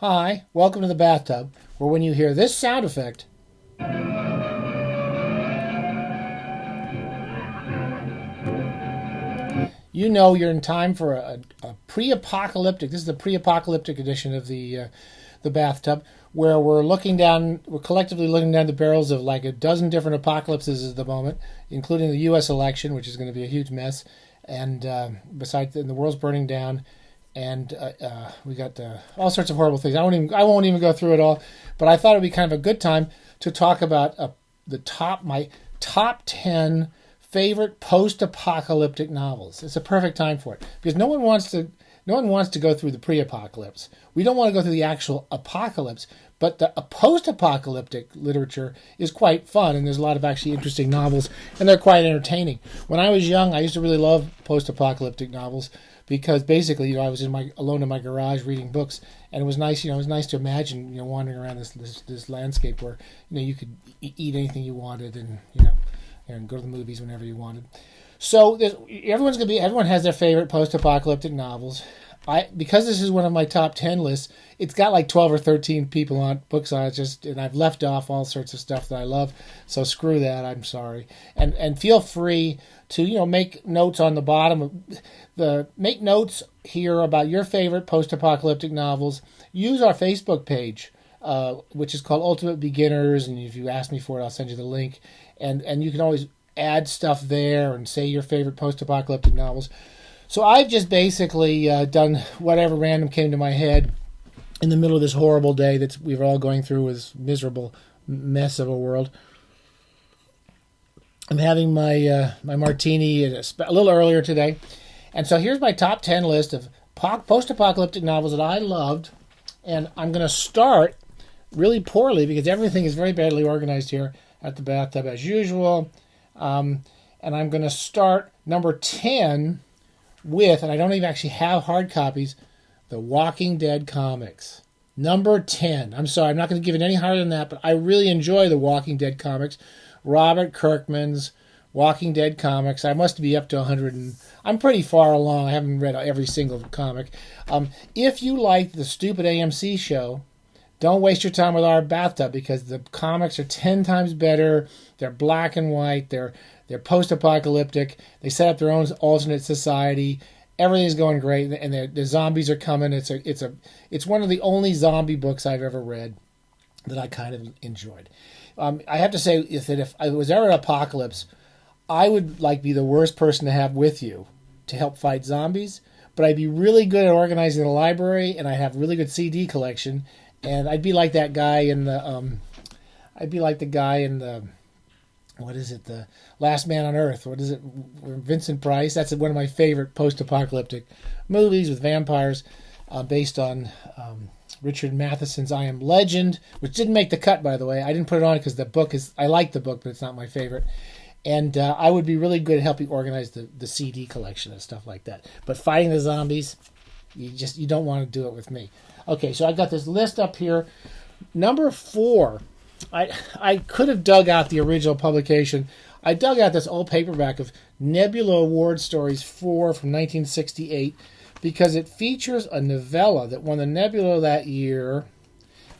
Hi, welcome to the Bathtub, where when you hear this sound effect, you know you're in time for a pre-apocalyptic. This is the pre-apocalyptic edition of the Bathtub, where we're collectively looking down the barrels of like a dozen different apocalypses at the moment, including the U.S. election, which is going to be a huge mess, and the world's burning down. And we got all sorts of horrible things. I won't even go through it all, but I thought it'd be kind of a good time to talk about my top 10 favorite post-apocalyptic novels. It's a perfect time for it because no one wants to go through the pre-apocalypse. We don't want to go through the actual apocalypse, but the post-apocalyptic literature is quite fun, and there's a lot of actually interesting novels, and they're quite entertaining. When I was young, I used to really love post-apocalyptic novels because basically, I was alone in my garage reading books, and it was nice. It was nice to imagine, wandering around this landscape where you could eat anything you wanted, and go to the movies whenever you wanted. So everyone has their favorite post-apocalyptic novels. Because this is one of my top 10 lists, it's got like 12 or 13 books on it, and I've left off all sorts of stuff that I love. So screw that. I'm sorry. And feel free to make notes on the bottom. Make notes here about your favorite post-apocalyptic novels. Use our Facebook page, which is called Ultimate Beginners, and if you ask me for it, I'll send you the link. And you can always add stuff there and say your favorite post-apocalyptic novels. So I've just basically done whatever random came to my head in the middle of this horrible day that we're all going through with this miserable mess of a world. I'm having my martini a little earlier today. And so here's my top 10 list of post-apocalyptic novels that I loved. And I'm going to start really poorly because everything is very badly organized here at the Bathtub as usual. And I'm going to start number 10 with, and I don't even actually have hard copies, The Walking Dead comics. Number 10. I'm sorry, I'm not going to give it any higher than that, but I really enjoy The Walking Dead comics. Robert Kirkman's Walking Dead comics. I must be up to 100, and I'm pretty far along. I haven't read every single comic. If you like the stupid AMC show, don't waste your time with our Bathtub because the comics are 10 times better. They're black and white. They're post-apocalyptic. They set up their own alternate society. Everything's going great, and the zombies are coming. It's one of the only zombie books I've ever read that I kind of enjoyed. I have to say that if I was ever an apocalypse, I would be the worst person to have with you to help fight zombies. But I'd be really good at organizing the library, and I have really good CD collection. And I'd be like that guy in the. What is it? The Last Man on Earth. What is it? Vincent Price. That's one of my favorite post-apocalyptic movies with vampires, based on Richard Matheson's I Am Legend, which didn't make the cut, by the way. I didn't put it on because I like the book, but it's not my favorite. And I would be really good at helping organize the CD collection and stuff like that. But fighting the zombies, you don't want to do it with me. Okay, so I got this list up here. Number 4. I could have dug out the original publication. I dug out this old paperback of Nebula Award Stories 4 from 1968 because it features a novella that won the Nebula that year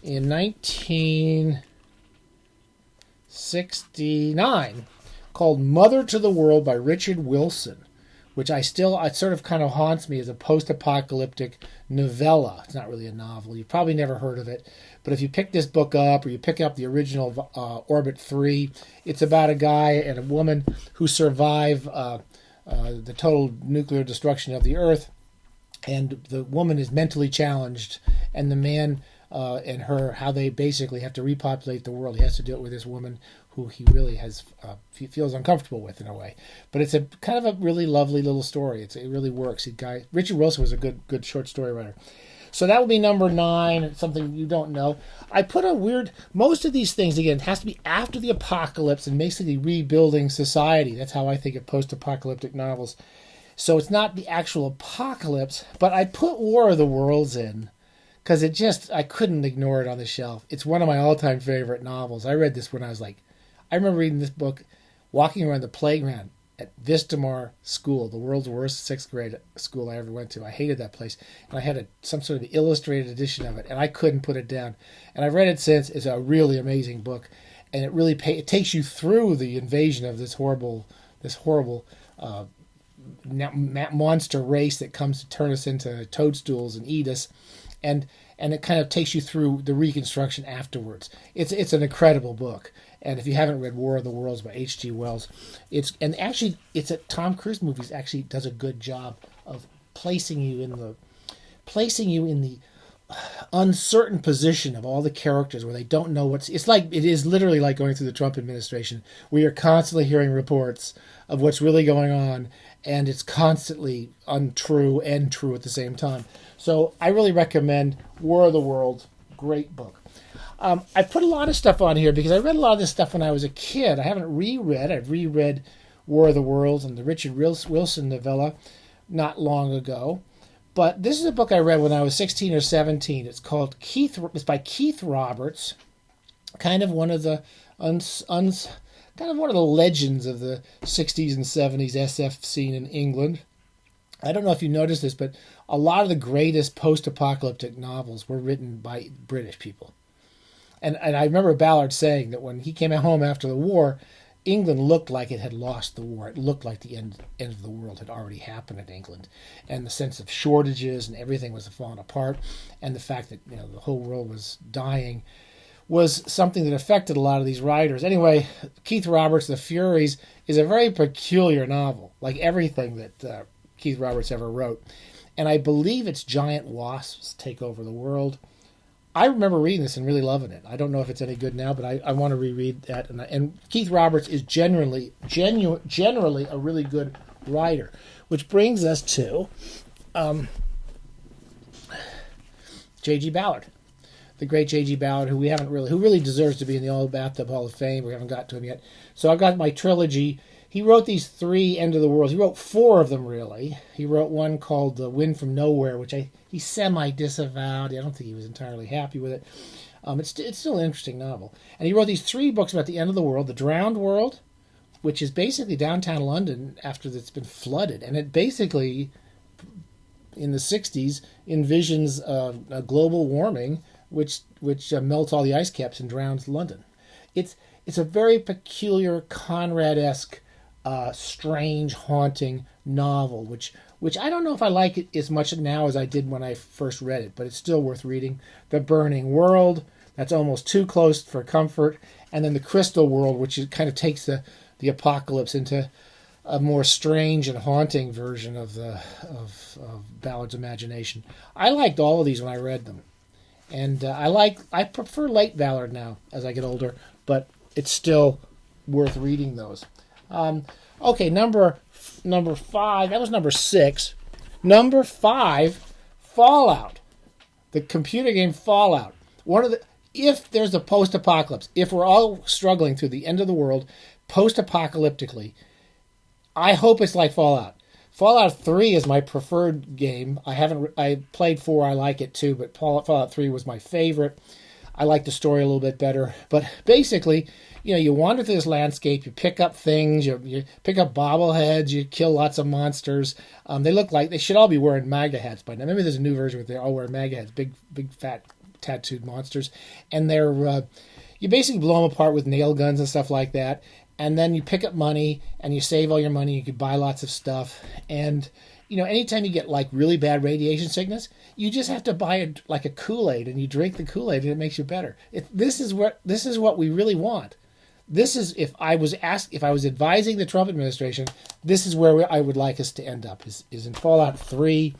in 1969 called Mother to the World by Richard Wilson, which it sort of kind of haunts me as a post-apocalyptic novella. It's not really a novel. You've probably never heard of it. But if you pick this book up or you pick up the original Orbit 3, it's about a guy and a woman who survive the total nuclear destruction of the Earth. And the woman is mentally challenged. And the man and her, how they basically have to repopulate the world. He has to do it with this woman who he really he feels uncomfortable with in a way. But it's a kind of a really lovely little story. It really works. Richard Wilson was a good short story writer. So that would be number 9. It's something you don't know. I put most of these things, again, it has to be after the apocalypse and basically rebuilding society. That's how I think of post-apocalyptic novels. So it's not the actual apocalypse, but I put War of the Worlds in because I couldn't ignore it on the shelf. It's one of my all-time favorite novels. I read this when I was I remember reading this book, walking around the playground at Vistamar School, the world's worst sixth grade school I ever went to. I hated that place. And I had some sort of illustrated edition of it, and I couldn't put it down. And I've read it since. It's a really amazing book. And it takes you through the invasion of this horrible monster race that comes to turn us into toadstools and eat us. And it kind of takes you through the reconstruction afterwards. It's an incredible book. And if you haven't read War of the Worlds by H.G. Wells, Tom Cruise movies actually does a good job of placing you in the uncertain position of all the characters where they don't know it is literally like going through the Trump administration, where you're constantly hearing reports of what's really going on, and it's constantly untrue and true at the same time. So I really recommend War of the Worlds. Great book. I put a lot of stuff on here because I read a lot of this stuff when I was a kid. I haven't reread. I've reread War of the Worlds and the Richard Wilson novella not long ago. But this is a book I read when I was 16 or 17. It's called It's by Keith Roberts, kind of one of the legends of the 60s and 70s SF scene in England. I don't know if you noticed this, but a lot of the greatest post-apocalyptic novels were written by British people. And I remember Ballard saying that when he came home after the war, England looked like it had lost the war. It looked like the end of the world had already happened in England. And the sense of shortages and everything was falling apart, and the fact that the whole world was dying was something that affected a lot of these writers. Anyway, Keith Roberts' The Furies is a very peculiar novel, like everything that Keith Roberts ever wrote. And I believe it's giant wasps take over the world. I remember reading this and really loving it. I don't know if it's any good now, but I want to reread that. And Keith Roberts is generally a really good writer, which brings us to J.G. Ballard, the great J.G. Ballard, who really deserves to be in the Old Bathtub Hall of Fame. We haven't got to him yet. So I've got my trilogy. He wrote these 3 End of the World. He wrote 4 of them, really. He wrote one called The Wind from Nowhere, which he semi-disavowed. I don't think he was entirely happy with it. It's still an interesting novel. And he wrote these 3 books about the end of the world. The Drowned World, which is basically downtown London after it's been flooded. And it basically, in the 60s, envisions a global warming which melts all the ice caps and drowns London. It's a very peculiar Conrad-esque strange, haunting novel, which I don't know if I like it as much now as I did when I first read it, but it's still worth reading. The Burning World, that's almost too close for comfort, and then The Crystal World, which kind of takes the apocalypse into a more strange and haunting version of Ballard's imagination. I liked all of these when I read them, and I prefer late Ballard now as I get older, but it's still worth reading those. Okay, number 5. That was number 6. Number 5, Fallout. The computer game Fallout. If there's a post-apocalypse, if we're all struggling through the end of the world post-apocalyptically, I hope it's like Fallout. Fallout 3 is my preferred game. I played 4. I like it too, but Fallout 3 was my favorite. I like the story a little bit better, but basically, you wander through this landscape, you pick up things, you pick up bobbleheads, you kill lots of monsters. They look like they should all be wearing MAGA hats by now. Maybe there's a new version where they all wear MAGA hats, big fat tattooed monsters, and you basically blow them apart with nail guns and stuff like that. And then you pick up money and you save all your money. You could buy lots of stuff, and anytime you get like really bad radiation sickness, you just have to buy a Kool-Aid, and you drink the Kool-Aid, and it makes you better. This is what we really want. This is if I was advising the Trump administration, this is where I would like us to end up. Is in Fallout 3.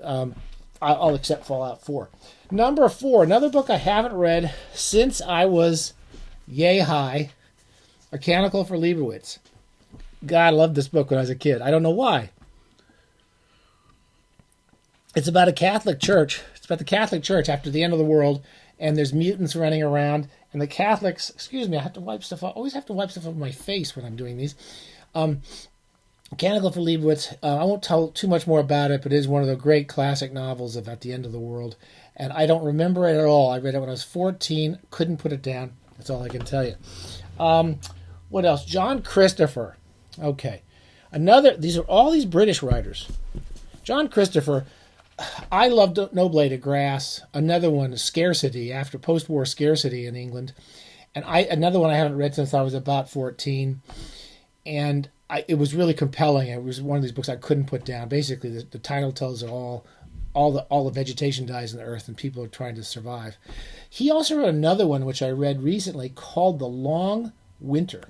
I'll accept Fallout 4. Number 4, another book I haven't read since I was yay high. A Canticle for Leibowitz. God, I loved this book when I was a kid. I don't know why. It's about a Catholic church. It's about the Catholic Church after the end of the world, and there's mutants running around, and the Catholics... Excuse me, I have to wipe stuff off. I always have to wipe stuff off my face when I'm doing these. Canticle for Leibowitz. I won't tell too much more about it, but it is one of the great classic novels about the end of the world, and I don't remember it at all. I read it when I was 14. Couldn't put it down. That's all I can tell you. What else? John Christopher. Okay. These are all these British writers. John Christopher, I loved No Blade of Grass. Another one, Scarcity, after post-war scarcity in England. And another one I haven't read since I was about 14. And it was really compelling. It was one of these books I couldn't put down. Basically, the title tells it all the vegetation dies in the earth and people are trying to survive. He also wrote another one, which I read recently, called The Long Winter,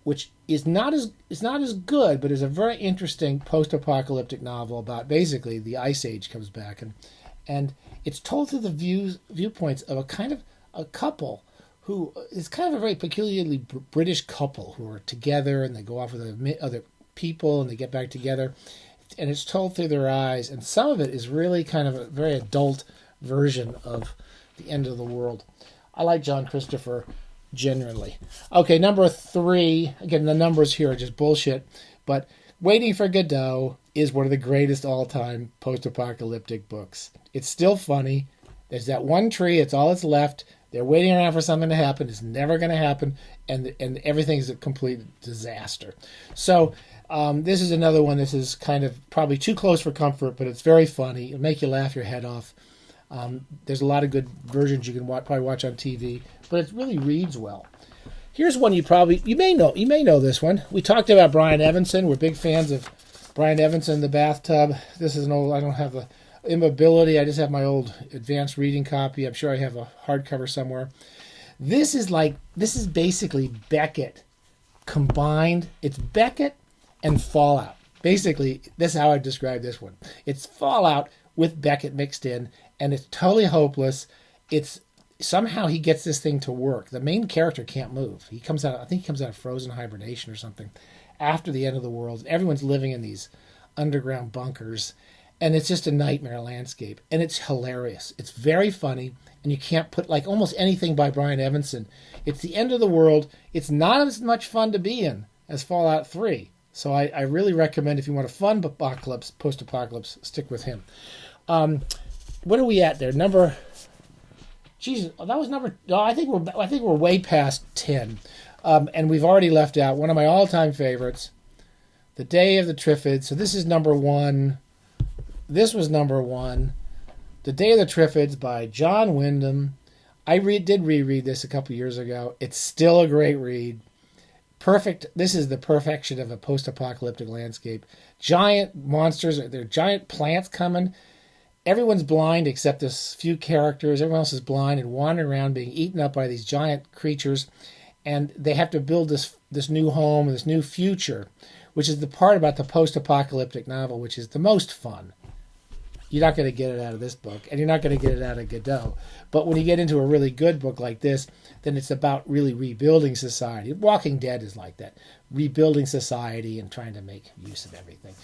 which is not as good, but is a very interesting post-apocalyptic novel about basically the Ice Age comes back, and it's told through the viewpoints of a couple who is kind of a very peculiarly British couple who are together and they go off with other people and they get back together, and it's told through their eyes, and some of it is really kind of a very adult version of the end of the world. I like John Christopher generally. Okay, number 3. Again, the numbers here are just bullshit, but Waiting for Godot is one of the greatest all-time post-apocalyptic books. It's still funny. There's that one tree. It's all that's left. They're waiting around for something to happen. It's never going to happen, and everything's a complete disaster. So this is another one. This is kind of probably too close for comfort, but it's very funny. It'll make you laugh your head off. There's a lot of good versions you can probably watch on TV, but it really reads well. Here's one you may know. You may know this one. We talked about Brian Evanson. We're big fans of Brian Evanson, The Bathtub. This is an old. I don't have the immobility. I just have my old advanced reading copy. I'm sure I have a hardcover somewhere. This is basically Beckett combined. It's Beckett and Fallout. Basically, this is how I describe this one. It's Fallout with Beckett mixed in, and it's totally hopeless. It's somehow he gets this thing to work. The main character can't move. I think he comes out of frozen hibernation or something after the end of the world. Everyone's living in these underground bunkers, and it's just a nightmare landscape. And it's hilarious. It's very funny, and you can't put like almost anything by Brian Evanson. It's the end of the world. It's not as much fun to be in as Fallout 3. So I really recommend, if you want a fun apocalypse, post-apocalypse, stick with him. What are we at there? Jesus, that was number. No, I think we're way past 10, and we've already left out one of my all-time favorites, The Day of the Triffids. So this is number 1. This was number 1, The Day of the Triffids by John Wyndham. I did reread this a couple years ago. It's still a great read. Perfect. This is the perfection of a post-apocalyptic landscape. Giant monsters. There are giant plants coming. Everyone's blind except this few characters. Everyone else is blind and wandering around being eaten up by these giant creatures. And they have to build this new home, this new future, which is the part about the post-apocalyptic novel, which is the most fun. You're not going to get it out of this book, and you're not going to get it out of Godot. But when you get into a really good book like this, then it's about really rebuilding society. Walking Dead is like that. Rebuilding society and trying to make use of everything.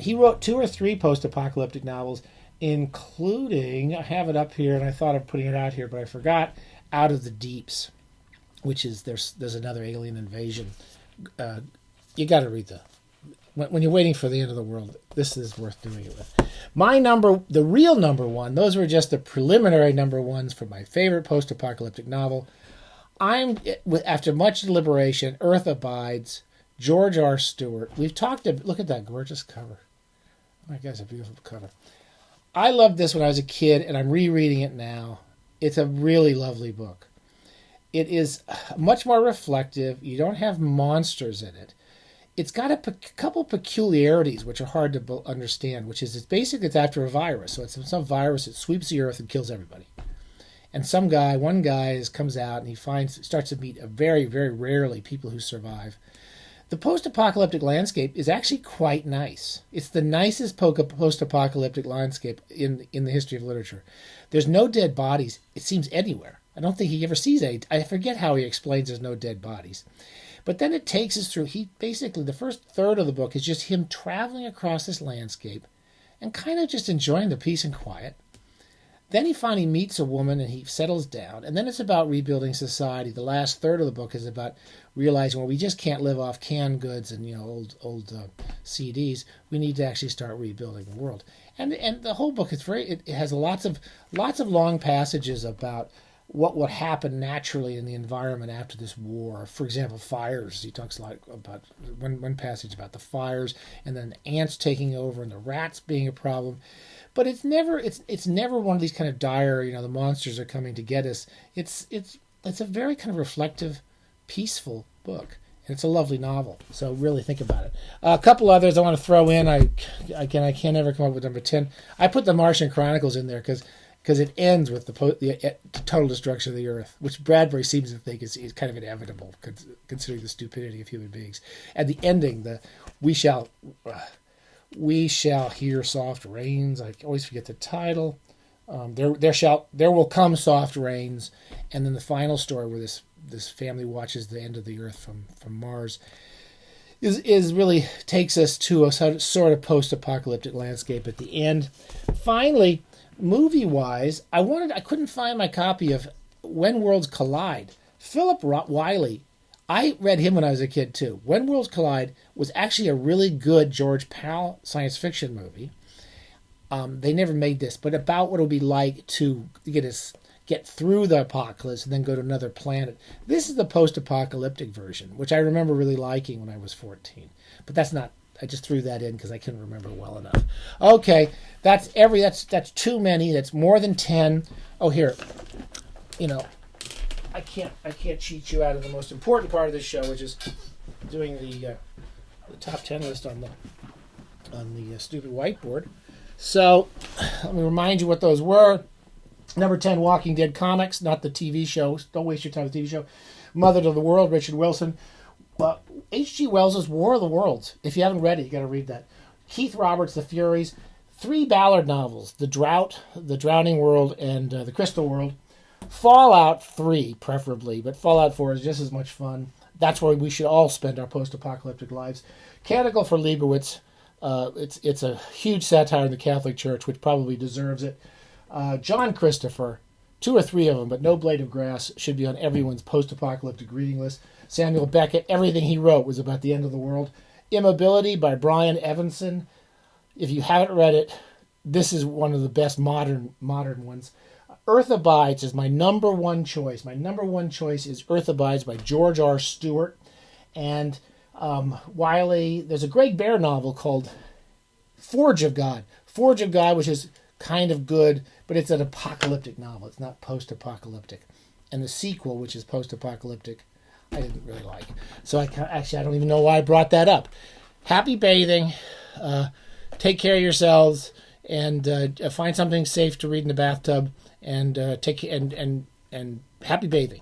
He wrote 2 or 3 post-apocalyptic novels, including, I have it up here, and I thought of putting it out here, but I forgot, Out of the Deeps, which is, there's another alien invasion. You got to read when you're waiting for the end of the world, this is worth doing it with. The real number 1, those were just the preliminary number 1s for my favorite post-apocalyptic novel. After much deliberation, Earth Abides, George R. Stewart. Look at that gorgeous cover. Oh my God, it's a beautiful cover. I loved this when I was a kid, and I'm rereading it now. It's a really lovely book. It is much more reflective. You don't have monsters in it. It's got a couple peculiarities which are hard to understand, which is it's after a virus. So it's some virus that sweeps the earth and kills everybody. And one guy comes out and he starts to meet very, very rarely people who survive. The post-apocalyptic landscape is actually quite nice. It's the nicest post-apocalyptic landscape in the history of literature. There's no dead bodies, it seems, anywhere. I don't think he ever sees any. I forget how he explains there's no dead bodies. But then it takes us through, the first third of the book is just him traveling across this landscape and kind of just enjoying the peace and quiet. Then he finally meets a woman and he settles down. And then it's about rebuilding society. The last third of the book is about realizing, we just can't live off canned goods and old CDs. We need to actually start rebuilding the world. And the whole book is it has lots of long passages about what would happen naturally in the environment after this war. For example, fires. He talks a lot about one passage about the fires, and then the ants taking over and the rats being a problem. But it's never one of these kind of dire, the monsters are coming to get us. It's a very kind of reflective, peaceful book. And it's a lovely novel. So really think about it. A couple others I want to throw in. I can't ever come up with number 10. I put the Martian Chronicles in there because it ends with the total destruction of the Earth, which Bradbury seems to think is kind of inevitable, considering the stupidity of human beings. And the ending, we shall hear soft rains. I always forget the title. There will come soft rains, and then the final story where this family watches the end of the Earth from Mars is really takes us to a sort of post-apocalyptic landscape at the end. Finally, movie-wise, I couldn't find my copy of When Worlds Collide. Philip Wiley, I read him when I was a kid too. When Worlds Collide was actually a really good George Pal science fiction movie. They never made this, but about what it would be like to get through the apocalypse and then go to another planet. This is the post-apocalyptic version, which I remember really liking when I was 14. But that's not. I just threw that in because I couldn't remember well enough. Okay, that's too many. That's more than 10. Oh, here, I can't cheat you out of the most important part of this show, which is doing the top 10 list on the stupid whiteboard. So let me remind you what those were. Number 10, Walking Dead comics, not the TV show. Don't waste your time with the TV show. Mother to the World, Richard Wilson. H.G. Wells' War of the Worlds. If you haven't read it, you got to read that. Keith Roberts' The Furies. 3 Ballard novels, The Drought, The Drowning World, and The Crystal World. Fallout 3, preferably, but Fallout 4 is just as much fun. That's where we should all spend our post-apocalyptic lives. Canticle for Leibowitz. It's a huge satire in the Catholic Church, which probably deserves it. John Christopher, 2 or 3 of them, but No Blade of Grass should be on everyone's post-apocalyptic reading list. Samuel Beckett, everything he wrote was about the end of the world. Immobility by Brian Evanson. If you haven't read it, this is one of the best modern ones. Earth Abides is my number one choice. My number one choice is Earth Abides by George R. Stewart. And Wiley, there's a Greg Bear novel called Forge of God. Forge of God, which is kind of good, but it's an apocalyptic novel. It's not post-apocalyptic. And the sequel, which is post-apocalyptic, I didn't really like. So I don't even know why I brought that up. Happy bathing. Take care of yourselves, and find something safe to read in the bathtub, and happy bathing.